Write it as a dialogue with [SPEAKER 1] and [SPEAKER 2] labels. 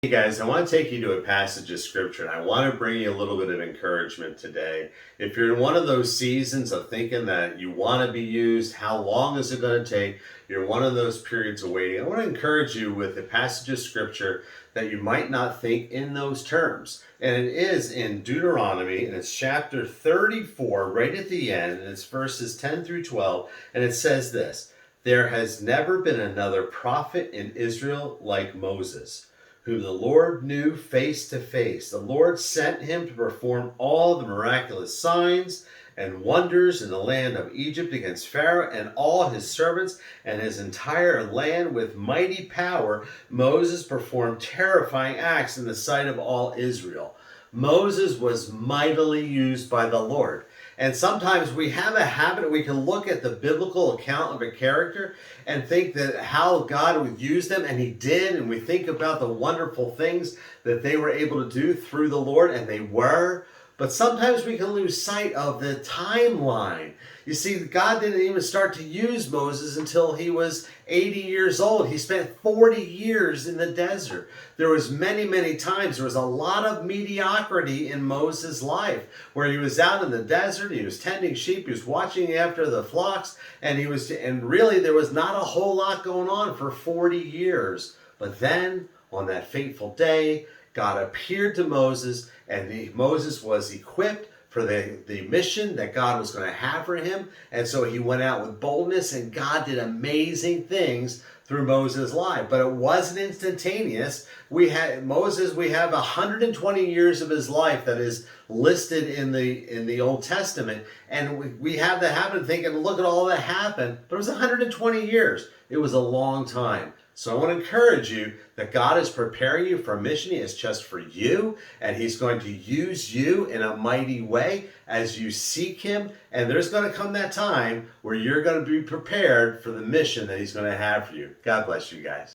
[SPEAKER 1] Hey guys, I want to take you to a passage of scripture and I want to bring you a little bit of encouragement today. If you're in one of those seasons of thinking that you want to be used, how long is it going to take? You're in one of those periods of waiting. I want to encourage you with a passage of scripture that you might not think in those terms. And it is in Deuteronomy, and it's chapter 34, right at the end, and it's verses 10 through 12, and it says this: "There has never been another prophet in Israel like Moses, whom the Lord knew face to face. The Lord sent him to perform all the miraculous signs and wonders in the land of Egypt against Pharaoh and all his servants and his entire land with mighty power. Moses performed terrifying acts in the sight of all Israel." Moses was mightily used by the Lord. And sometimes we have a habit, we can look at the biblical account of a character and think that how God would use them, and he did, and we think about the wonderful things that they were able to do through the Lord, and they were. But sometimes we can lose sight of the timeline. You see, God didn't even start to use Moses until he was 80 years old. He spent 40 years in the desert. There was many times, there was a lot of mediocrity in Moses' life, where he was out in the desert, he was tending sheep, he was watching after the flocks, and really there was not a whole lot going on for 40 years. But then, on that fateful day, God appeared to Moses, and Moses was equipped for the mission that God was going to have for him. And so he went out with boldness, and God did amazing things through Moses' life. But it wasn't instantaneous. We have 120 years of his life that is listed in the Old Testament. And we have the habit of thinking, look at all that happened. But it was 120 years. It was a long time. So I want to encourage you that God is preparing you for a mission. He is just for you, and he's going to use you in a mighty way as you seek him. And there's going to come that time where you're going to be prepared for the mission that he's going to have for you. God bless you guys.